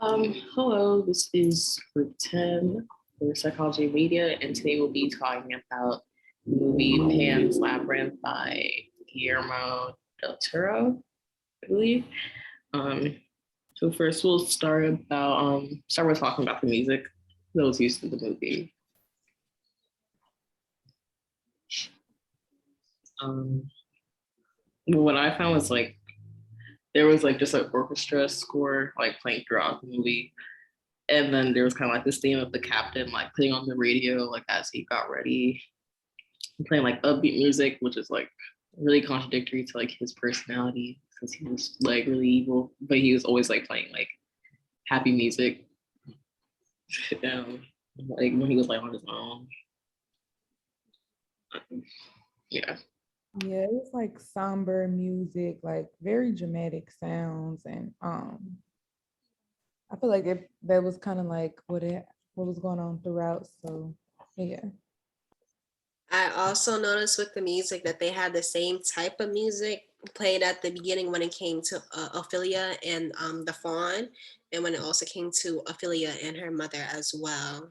Hello, this is group 10 for Psychology and Media, and today we'll be talking about the movie Pan's Labyrinth by Guillermo del Toro, I believe. Um, so first we'll start with talking about the music that was used in the movie. Um, what I found was like there was like just an orchestra score like playing throughout the movie. And then there was kind of like this theme of the captain like playing on the radio like as he got ready, playing like upbeat music, which is like really contradictory to like his personality because he was like really evil, but he was always like playing like happy music, um, like when he was like on his own. Yeah. Yeah, it was like somber music, like very dramatic sounds, and I feel like that was kind of like what was going on throughout. So yeah, I also noticed with the music that they had the same type of music played at the beginning when it came to Ophelia and the Fawn, and when it also came to Ophelia and her mother as well.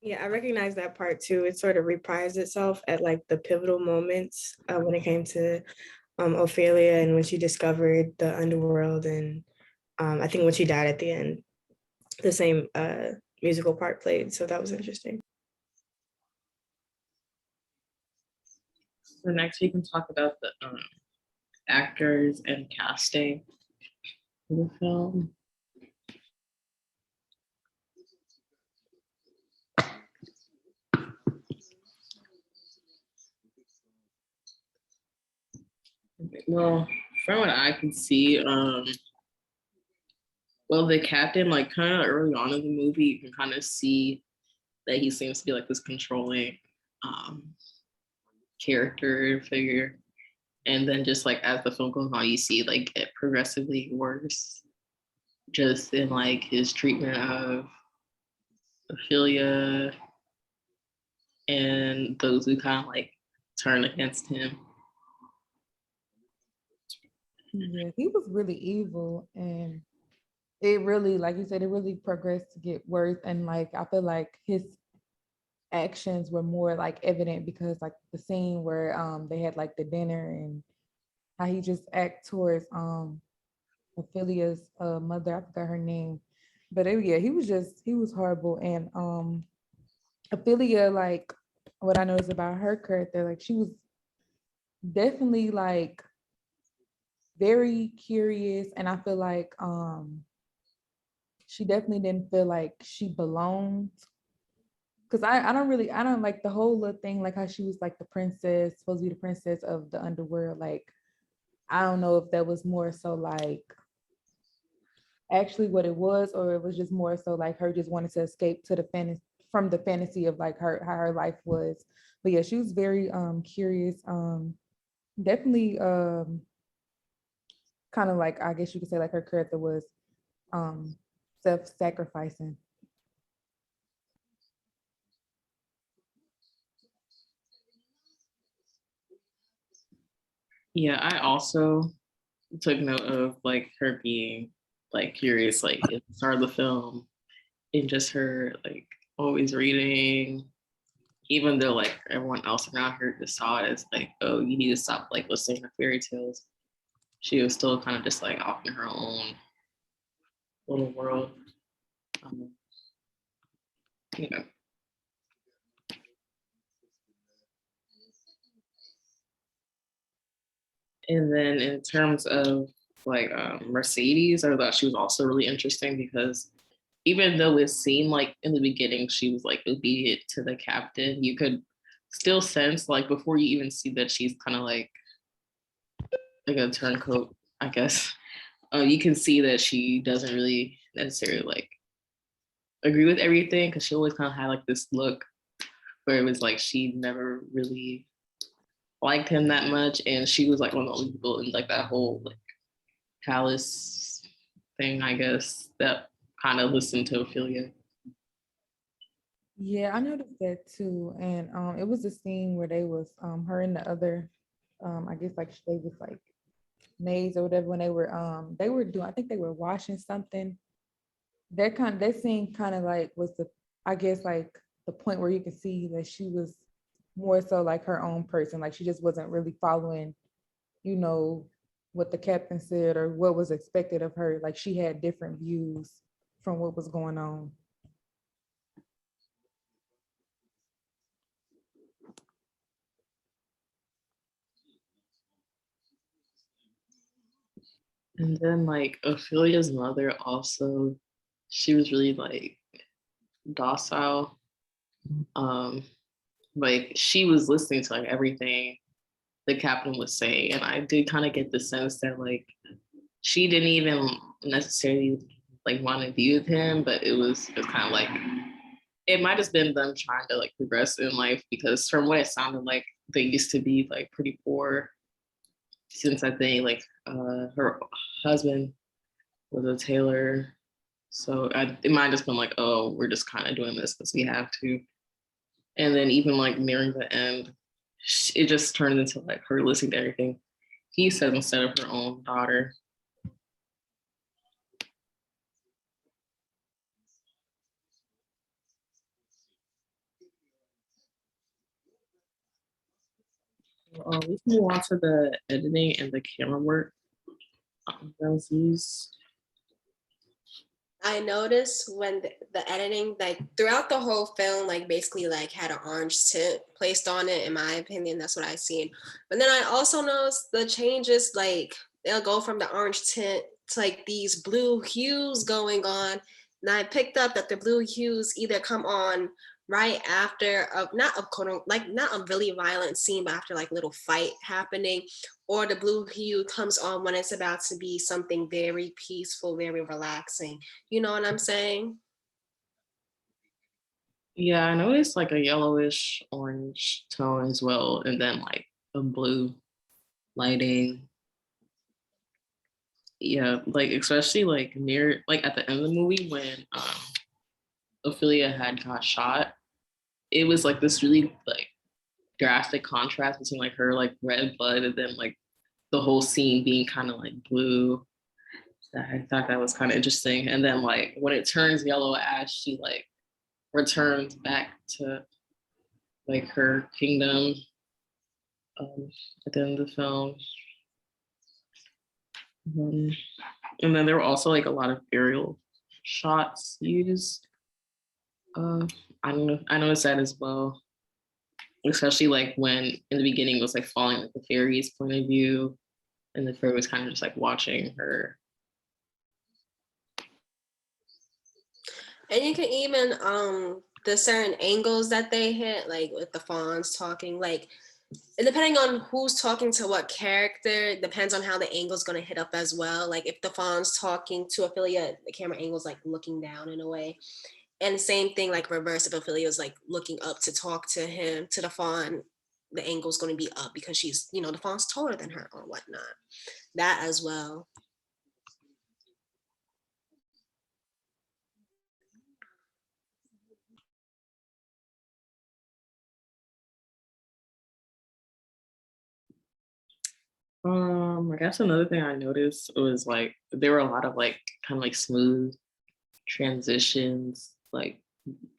Yeah, I recognize that part too. It sort of reprised itself at like the pivotal moments when it came to Ophelia and when she discovered the underworld, and I think when she died at the end, the same musical part played. So that was interesting. So next we can talk about the actors and casting for the film. Well, from what I can see, well, the captain, like kind of early on in the movie, you can kind of see that he seems to be like this controlling um, character figure. And then just like as the film goes on, you see like it progressively worse, just in like his treatment of Ophelia and those who kind of like turn against him. yeah, he was really evil, and it really, like you said, it really progressed to get worse. And like I feel like his actions were more like evident because like the scene where they had like the dinner and how he just act towards Ophelia's mother, I forgot her name, but yeah, he was horrible. And Ophelia, like what I noticed about her character, like she was definitely like very curious, and I feel like she definitely didn't feel like she belonged. Cause I don't like the whole little thing, like how she was like the princess, supposed to be the princess of the underworld. Like, I don't know if that was more so like actually what it was, or it was just more so like her just wanted to escape to the fantasy from the fantasy of like her how her life was. But yeah, she was very curious. Definitely kind of like, I guess you could say like her character was um self-sacrificing. Yeah, I also took note of like her being like curious, like at the start of the film, and just her like always reading, even though like everyone else around her just saw it as like, oh, you need to stop like listening to fairy tales. She was still kind of just like off in her own little world. Um, you know. And then in terms of like Mercedes, I thought she was also really interesting because even though it seemed like in the beginning she was like obedient to the captain, you could still sense like before you even see that she's kind of like a turncoat, I guess. You can see that she doesn't really necessarily like agree with everything because she always kind of had like this look where it was like she never really liked him that much, and she was like one of the only people in like that whole like palace thing, I guess, that kind of listened to Ophelia. Yeah, I noticed that too. And it was a scene where they was her and the other I guess like they was like maids or whatever when they were doing, I think they were washing something. That scene kind of like was the, I guess, like the point where you could see that she was more so like her own person, like she just wasn't really following, you know, what the captain said or what was expected of her. Like she had different views from what was going on. And then like Ophelia's mother also, she was really like docile. Um, like she was listening to like everything the captain was saying, and I did kind of get the sense that like she didn't even necessarily like want to be with him, but it was kind of like it might have been them trying to like progress in life because from what it sounded like they used to be like pretty poor since I think like her husband was a tailor. So it might have just been like, oh, we're just kind of doing this because we have to. And then even like nearing the end, it just turned into like her listening to everything he said instead of her own daughter. We can move on to the editing and the camera work that was used. I noticed when the editing, like throughout the whole film, like basically like had an orange tint placed on it. In my opinion, that's what I seen. But then I also noticed the changes, like they'll go from the orange tint to like these blue hues going on. And I picked up that the blue hues either come on right after not a like not a really violent scene, but after like little fight happening, or the blue hue comes on when it's about to be something very peaceful, very relaxing. You know what I'm saying? Yeah, I noticed like a yellowish orange tone as well, and then like a blue lighting. Yeah, like especially like near like at the end of the movie when Ophelia had got shot, it was like this really like drastic contrast between like her like red blood and then like the whole scene being kind of like blue. I thought that was kind of interesting. And then like when it turns yellow as she like returns back to like her kingdom at the end of the film. Um, and then there were also like a lot of aerial shots used. Uh, I don't know. I noticed that as well, especially like when in the beginning it was like following like the fairy's point of view, and the fairy was kind of just like watching her. And you can even the certain angles that they hit, like with the fawns talking, like depending on who's talking to what character, depends on how the angle's gonna hit up as well. Like if the fawn's talking to Ophelia, the camera angle's like looking down in a way. And the same thing, like reverse, if Ophelia's like looking up to talk to him, to the fawn, the angle's gonna be up because she's, you know, the fawn's taller than her or whatnot. That as well. I guess another thing I noticed was like there were a lot of like kind of like smooth transitions like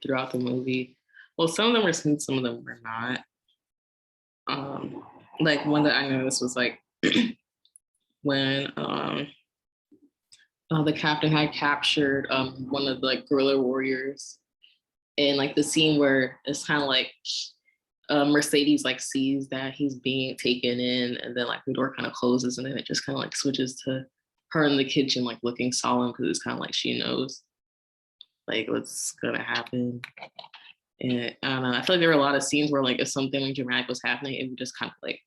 throughout the movie. Well, some of them were smooth, some of them were not. Um, like one that I noticed was like when the captain had captured one of the like guerrilla warriors, and like the scene where it's kind of like Mercedes like sees that he's being taken in, and then like the door kind of closes, and then it just kind of like switches to her in the kitchen like looking solemn because it's kind of like she knows like what's gonna happen. And I don't know, I feel like there were a lot of scenes where like if something like dramatic was happening, it would just kind of like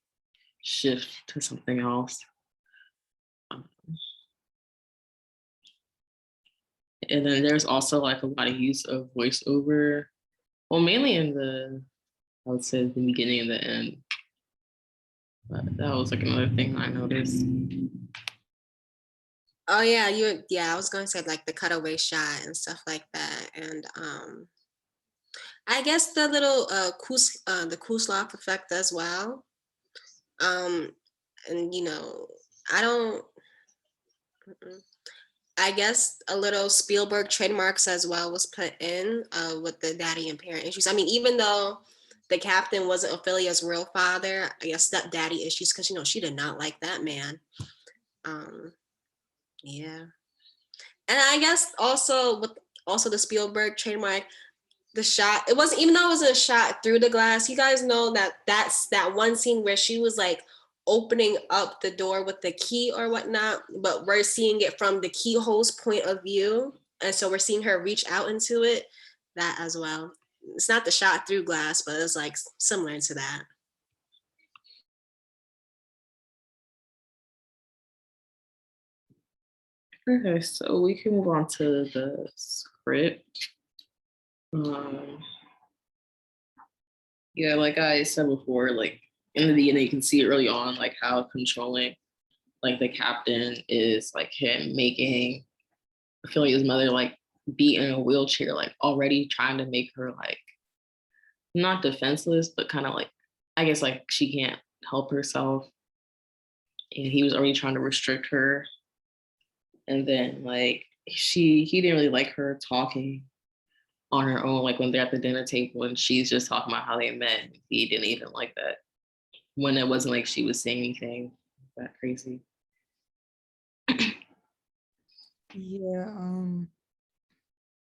shift to something else. Um, and then there's also like a lot of use of voiceover, well, mainly in I would say the beginning and the end. But that was like another thing I noticed. Oh yeah, I was going to say like the cutaway shot and stuff like that. And I guess the little the Kuslov effect as well. Um and you know, I don't. Mm-mm. I guess a little Spielberg trademarks as well was put in with the daddy and parent issues. I mean, even though the captain wasn't Ophelia's real father, I guess stepdaddy issues because she did not like that man. Um, yeah, and I guess also with the Spielberg trademark, the shot. It wasn't, even though it was a shot through the glass. You guys know that's that one scene where she was like opening up the door with the key or whatnot, but we're seeing it from the keyhole's point of view, and so we're seeing her reach out into it. That as well. It's not the shot through glass, but it's like similar to that. Okay, so we can move on to the script. Yeah, like I said before, like in the beginning, you can see early on, like how controlling, like the captain is, like him making Ophelia's mother like be in a wheelchair, like already trying to make her like not defenseless, but kind of like I guess like she can't help herself, and he was already trying to restrict her, and then like he didn't really like her talking on her own, like when they're at the dinner table and she's just talking about how they met. He didn't even like that when it wasn't like she was saying anything that crazy. Yeah.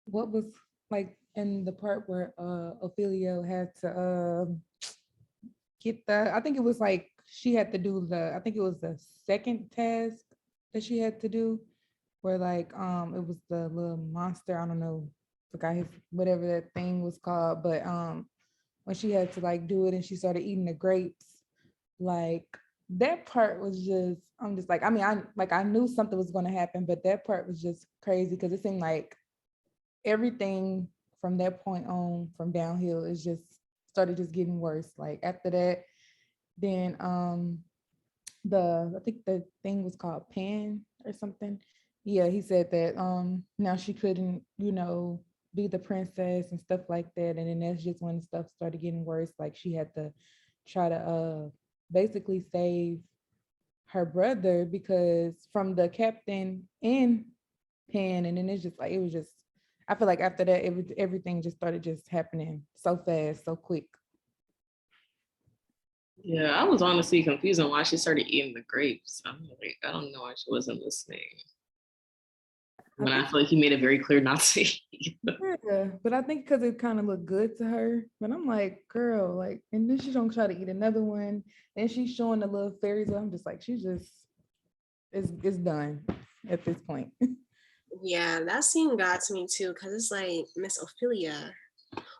What was like in the part where Ophelia had to get the, I think it was like she had to do the, I think it was the second task that she had to do, where like it was the little monster, I don't know, forgot his whatever that thing was called, but when she had to like do it and she started eating the grapes, like that part was just, I'm just like, I mean, I knew something was going to happen, but that part was just crazy because it seemed like everything from that point on, from downhill, is just started just getting worse. Like after that, then I think the thing was called Pan or something. Yeah, he said that now she couldn't, be the princess and stuff like that. And then that's just when stuff started getting worse. Like she had to try to basically save her brother because from the captain and Pan, and then it's just like it was just, I feel like after that everything just started just happening so fast, so quick. Yeah, I was honestly confused on why she started eating the grapes. I'm like, I don't know why she wasn't listening. When I feel like he made it very clear not to eat them. Yeah, but I think because it kind of looked good to her. But I'm like, girl, like, and then she's gonna try to eat another one. And she's showing the little fairies. I'm just like, she just it's done at this point. Yeah, that scene got to me too, because it's like, Miss Ophelia,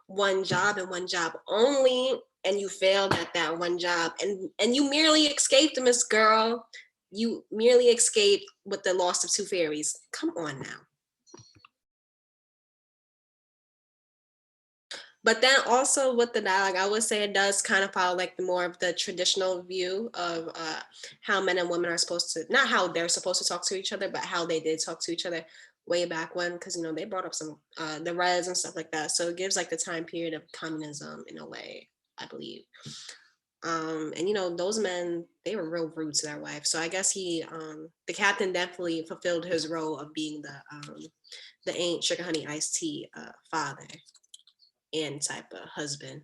one job and one job only, and you failed at that one job, and you merely escaped, Miss Girl. You merely escaped with the loss of two fairies. Come on now. But then also with the dialogue, I would say it does kind of follow like the more of the traditional view of how men and women are supposed to, not how they're supposed to talk to each other, but how they did talk to each other way back when, because they brought up some the res and stuff like that. So it gives like the time period of communism in a way, I believe. And those men, they were real rude to their wife. So I guess the captain definitely fulfilled his role of being the ain't sugar honey iced tea father and type of husband.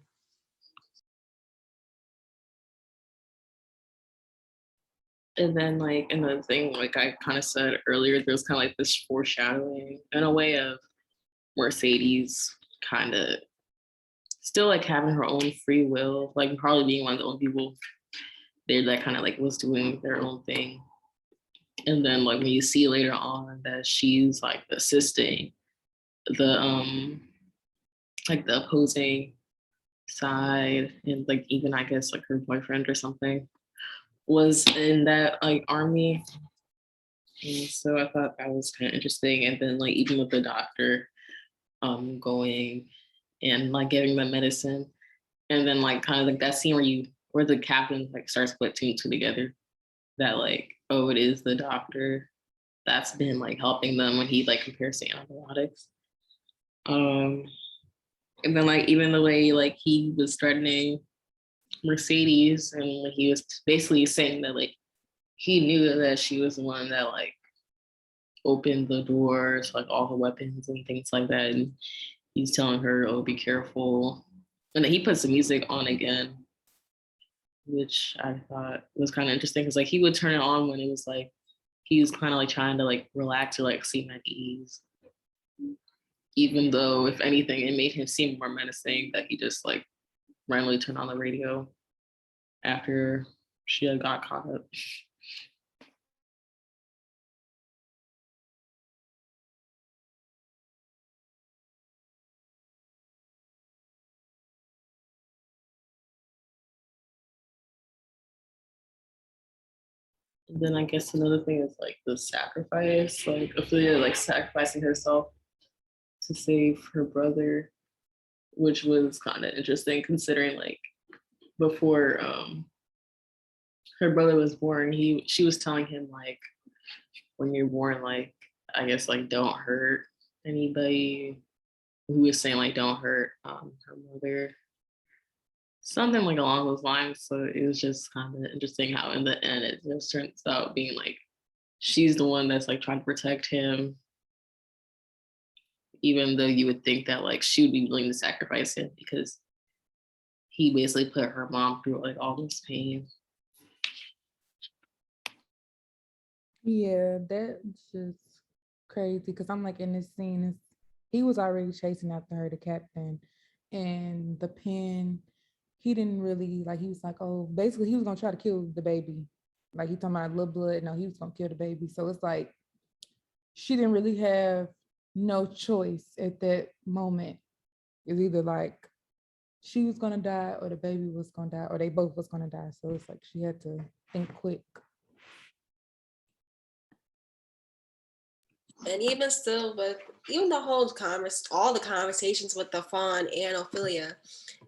And then like another thing, like I kind of said earlier, there's kind of like this foreshadowing in a way of Mercedes kind of still like having her own free will, like probably being one of the only people there that kind of like was doing their own thing. And then like when you see later on that she's like assisting the like the opposing side, and like even I guess like her boyfriend or something was in that like army. And so I thought that was kind of interesting. And then like even with the doctor going and like giving them medicine, and then like kind of like that scene where the captain like starts putting two and two together, that like, oh, it is the doctor that's been like helping them when he like compares to antibiotics. Um and then like even the way like he was threatening Mercedes, and like, he was basically saying that like he knew that she was the one that like opened the doors, like all the weapons and things like that. And he's telling her, "Oh, be careful." And then he puts the music on again, which I thought was kind of interesting because like he would turn it on when it was like he was kind of like trying to like relax or like seem at ease. Even though, if anything, it made him seem more menacing that he just like randomly turned on the radio after she had got caught up. And then I guess another thing is like the sacrifice, like Ophelia like sacrificing herself to save her brother, which was kind of interesting considering like before her brother was born, she was telling him like when you're born, like I guess like don't hurt anybody. Who was saying like don't hurt her mother, something like along those lines. So it was just kind of interesting how in the end it just turns out being like she's the one that's like trying to protect him, even though you would think that like she would be willing to sacrifice him because he basically put her mom through like all this pain. Yeah, that's just crazy because I'm like in this scene, he was already chasing after her, the captain, and the pen. He didn't really like. He was like, oh, basically, he was gonna try to kill the baby. Like he talking about little blood. No, he was gonna kill the baby. So it's like she didn't really have no choice at that moment. It's either like she was gonna die or the baby was gonna die or they both was gonna die. So it's like she had to think quick. And even still, but even the whole all the conversations with the Fawn and Ophelia,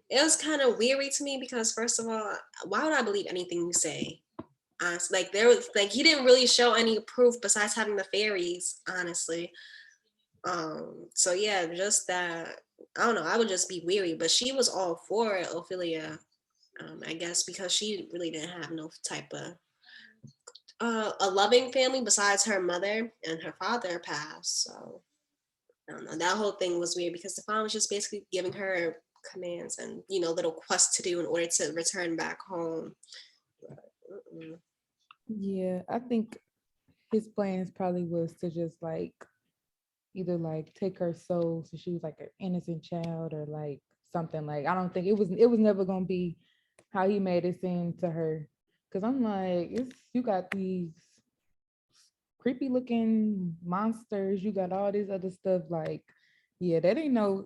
it was kind of weary to me because first of all, why would I believe anything you say? Honestly, like there was like he didn't really show any proof besides having the fairies, honestly. So yeah, just that I don't know, I would just be weary, but she was all for it, Ophelia. I guess because she really didn't have no type of a loving family besides her mother and her father passed. So I don't know. That whole thing was weird because the father was just basically giving her commands and little quests to do in order to return back home. But, Yeah, I think his plans probably was to just like either like take her soul so she was like an innocent child or like something. Like I don't think it was never gonna be how he made it seem to her. Cause I'm like, you got these creepy looking monsters, you got all this other stuff, like, yeah, that ain't no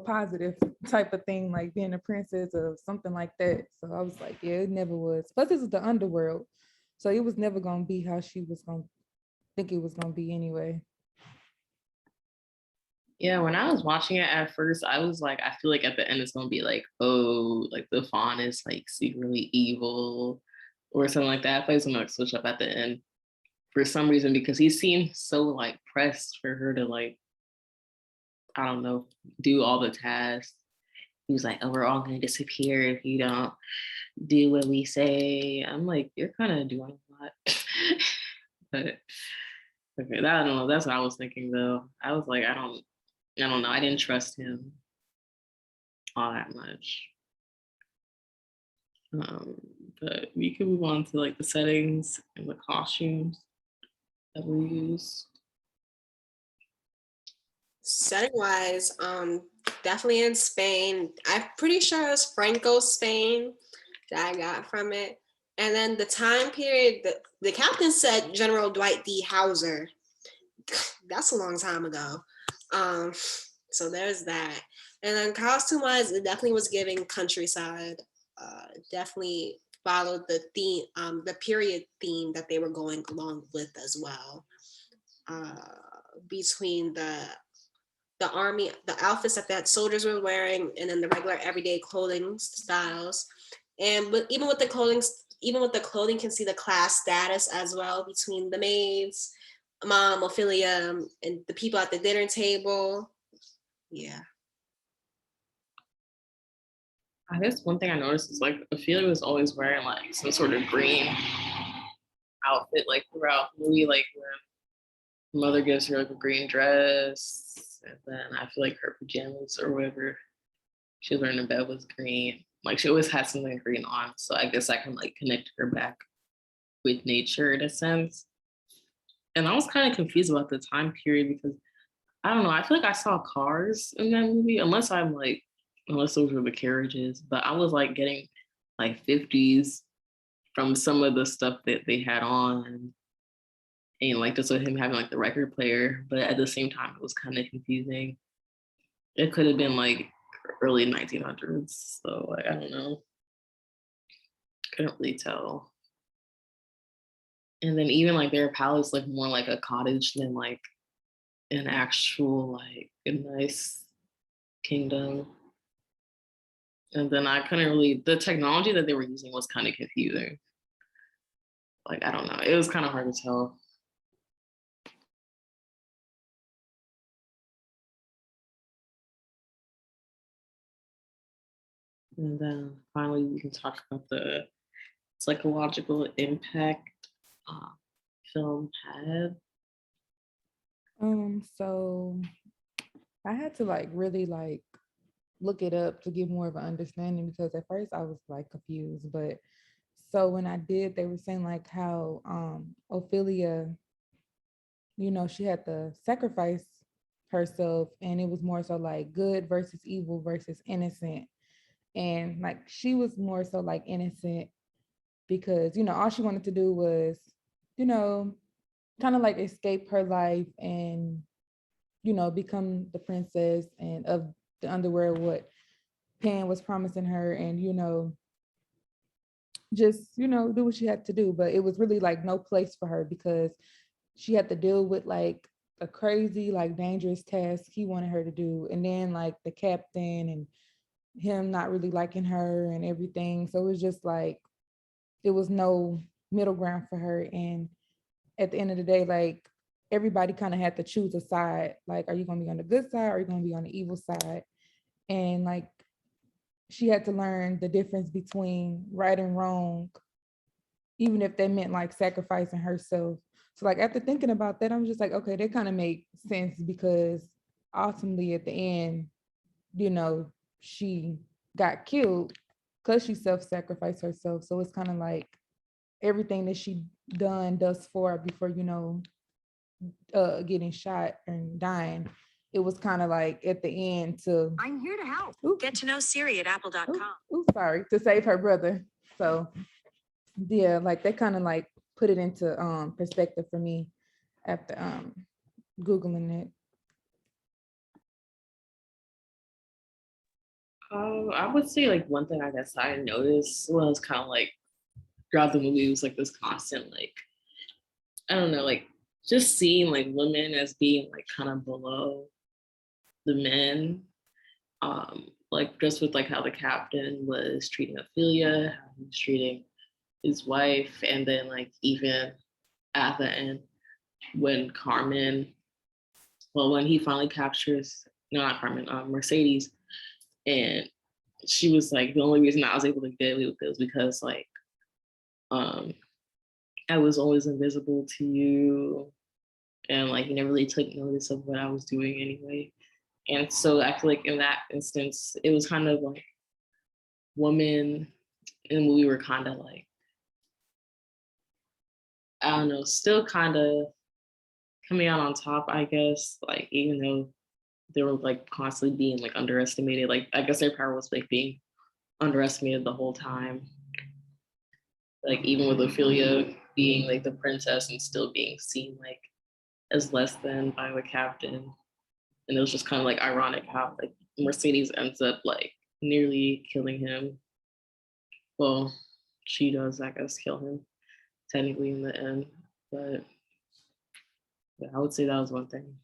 positive type of thing, like being a princess or something like that. So I was like, yeah, it never was. Plus, this is the underworld. So it was never gonna be how she was gonna think it was gonna be anyway. Yeah, when I was watching it at first, I was like, I feel like at the end it's gonna be like, oh, like the fawn is like secretly evil or something like that. I thought it was gonna like switch up at the end for some reason because he seemed so like pressed for her to like, I don't know, do all the tasks. He was like, oh, we're all gonna disappear if you don't do what we say. I'm like, you're kind of doing a lot. But okay, I don't know. That's what I was thinking though. I was like, I don't know. I didn't trust him all that much. Um, but we can move on to like the settings and the costumes that we use. setting wise, definitely in Spain. I'm pretty sure it was Franco, Spain that I got from it. And then the time period, the captain said General Dwight D. Hauser. That's a long time ago. Um, so there's that. And then costume wise, it definitely was giving countryside. Definitely followed the theme, the period theme that they were going along with as well. Between the army, the outfits that soldiers were wearing, and then the regular everyday clothing styles. And even with the clothing, can see the class status as well between the maids, Mom, Ophelia, and the people at the dinner table. Yeah. I guess one thing I noticed is like Ophelia was always wearing like some sort of green outfit like throughout the movie, like when mother gives her like a green dress, and then I feel like her pajamas or whatever she was wearing in bed was green. Like she always had something green on, so I guess I can like connect her back with nature in a sense. And I was kind of confused about the time period because I don't know. I feel like I saw cars in that movie, unless those were the carriages. But I was like getting like 50s from some of the stuff that they had on, and like just with him having like the record player. But at the same time, it was kind of confusing. It could have been like early 1900s. So like, I don't know. Couldn't really tell. And then even like their palace like more like a cottage than like an actual like a nice kingdom. And then I couldn't really, the technology that they were using was kind of confusing. Like, I don't know. It was kind of hard to tell. And then finally, we can talk about the psychological impact film had. So I had to like really like look it up to get more of an understanding because at first I was like confused, but so when I did, they were saying like how Ophelia, she had to sacrifice herself, and it was more so like good versus evil versus innocent. And like she was more so like innocent because, all she wanted to do was, you know, kind of like escape her life and, become the princess and of the underworld, what Pan was promising her, and, just, do what she had to do. But it was really like no place for her because she had to deal with like a crazy, like dangerous task he wanted her to do. And then like the captain and him not really liking her and everything. So it was just like, it was no middle ground for her. And at the end of the day, like everybody kind of had to choose a side. Like, are you going to be on the good side or are you going to be on the evil side? And like, she had to learn the difference between right and wrong, even if that meant like sacrificing herself. So like after thinking about that, I'm just like, okay, that kind of makes sense because ultimately at the end, she got killed because she self-sacrificed herself. So it's kind of like everything that she done thus far before, getting shot and dying, it was kind of like at the end to I'm here to help. Oop. Get to know Siri at apple.com. Sorry, to save her brother. So yeah, like they kind of like put it into perspective for me after Googling it. I would say like one thing I guess I noticed was kind of like throughout the movie was like this constant like, I don't know, like just seeing like women as being like kind of below the men. Like just with like how the captain was treating Ophelia, how he was treating his wife, and then like even at the end when when he finally captures, no, not Carmen, Mercedes, and she was like, the only reason I was able to get away with it was because like I was always invisible to you, and like you never really took notice of what I was doing anyway. And so I feel like in that instance, it was kind of like women in the movie were kind of like, I don't know, still kind of coming out on top, I guess, like even though they were like constantly being like underestimated, like I guess their power was like being underestimated the whole time. Like even with Ophelia being like the princess and still being seen like as less than by the captain. And it was just kind of like ironic how like Mercedes ends up like nearly killing him. Well, she does, I guess, kill him technically in the end. But yeah, I would say that was one thing.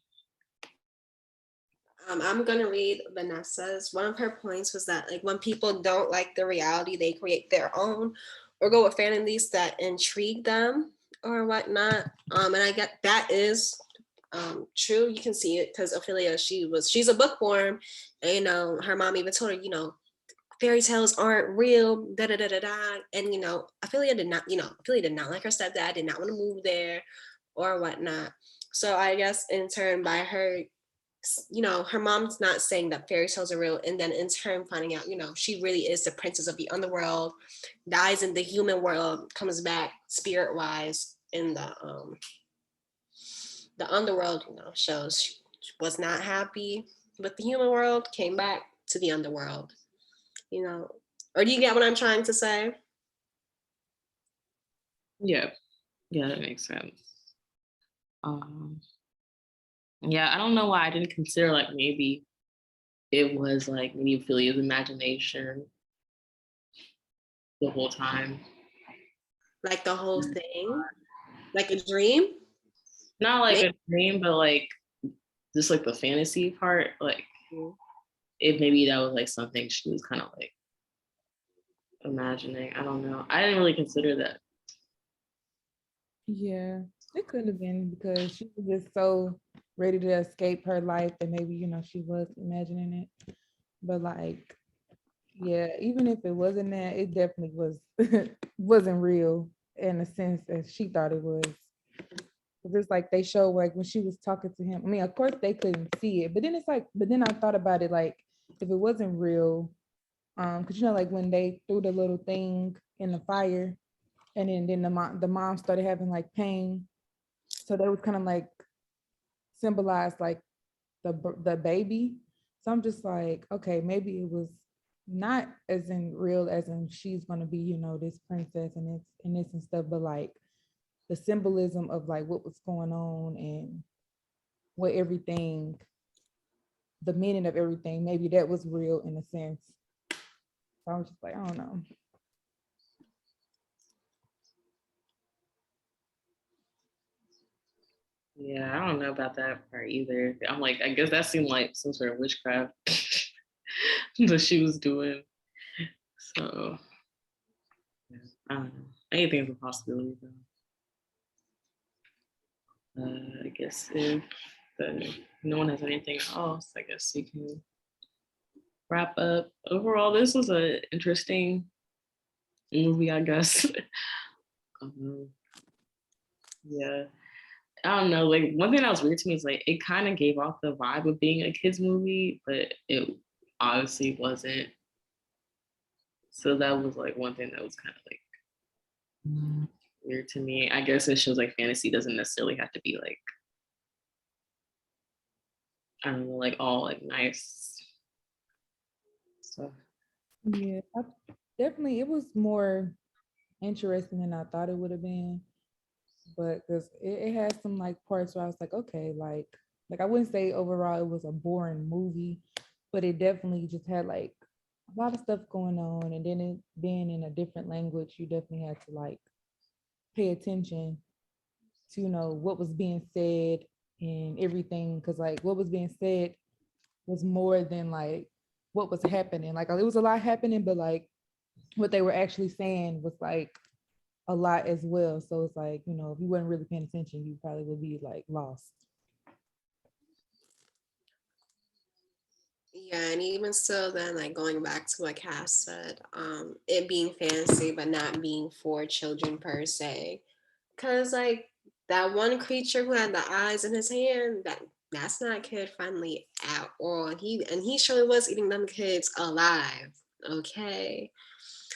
I'm gonna read Vanessa's. One of her points was that like when people don't like the reality, they create their own or go with fantasies that intrigue them or whatnot. And I get that is true. You can see it because Ophelia, she's a bookworm, and her mom even told her, fairy tales aren't real, da da da da da. And Ophelia did not, Ophelia did not like her stepdad, did not want to move there or whatnot. So I guess in turn, by her, her mom's not saying that fairy tales are real, and then in turn finding out, she really is the princess of the underworld, dies in the human world, comes back spirit wise in the underworld, shows she was not happy with the human world, came back to the underworld, or do you get what I'm trying to say? Yeah, that makes sense. Yeah, I don't know why I didn't consider like maybe it was like maybe Ophelia's imagination the whole time. Like the whole thing, like a dream. Not like Maybe. a dream, but like just like the fantasy part. Like if maybe that was like something she was kind of like imagining. I don't know. I didn't really consider that. Yeah, it could have been because she was just so ready to escape her life that maybe, she was imagining it. But like, yeah, even if it wasn't that, it definitely was wasn't real in the sense that she thought it was. It's like they show like when she was talking to him. I mean, of course they couldn't see it, but then it's like, but then I thought about it like if it wasn't real, because like when they threw the little thing in the fire, and then the mom started having like pain, so that was kind of like symbolized like the baby. So I'm just like, okay, maybe it was not as in real as in she's gonna be, this princess and this and stuff, but like the symbolism of like what was going on and what everything, the meaning of everything, maybe that was real in a sense. So I was just like, I don't know. Yeah, I don't know about that part either. I'm like, I guess that seemed like some sort of witchcraft that she was doing. So yeah, I don't know. Anything's a possibility though. I guess if no one has anything else, I guess we can wrap up. Overall, this was an interesting movie, I guess. um, yeah. I don't know. Like one thing that was weird to me is like it kind of gave off the vibe of being a kids movie, but it obviously wasn't. So that was like one thing that was kind of like weird to me. I guess it shows like fantasy doesn't necessarily have to be like I don't know, like all like nice stuff. Yeah, definitely it was more interesting than I thought it would have been. But because it had some like parts where I was like, okay, like I wouldn't say overall it was a boring movie, but it definitely just had like a lot of stuff going on, and then it being in a different language, you definitely had to like pay attention to what was being said and everything, because like what was being said was more than like what was happening. Like it was a lot happening, but like what they were actually saying was like a lot as well. So it's like, if you weren't really paying attention, you probably would be like lost. Yeah, and even so, then like going back to what Cass said, it being fantasy but not being for children per se, because like that one creature who had the eyes in his hand, that's not kid friendly at all. He surely was eating them kids alive. Okay,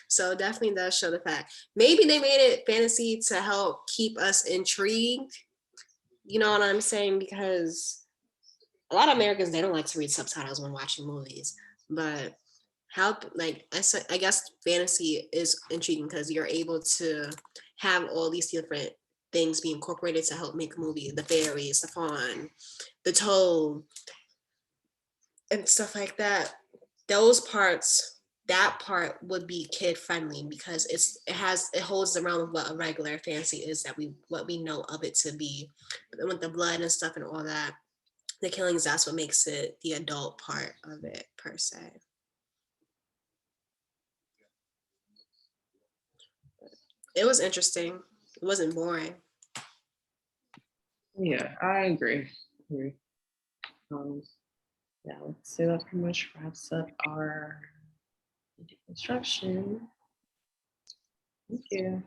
so definitely does show the fact. Maybe they made it fantasy to help keep us intrigued. You know what I'm saying? Because a lot of Americans, they don't like to read subtitles when watching movies, but how like I guess fantasy is intriguing because you're able to have all these different things be incorporated to help make a movie: the fairies, the fawn, the toad, and stuff like that. Those parts, that part would be kid friendly because it holds the realm of what a regular fantasy is, that what we know of it to be. But then with the blood and stuff and all that, the killings, that's what makes it the adult part of it per se. It was interesting. It wasn't boring. Yeah, I agree. Um, yeah, let's say that pretty much wraps up our Deconstruction. Thank you.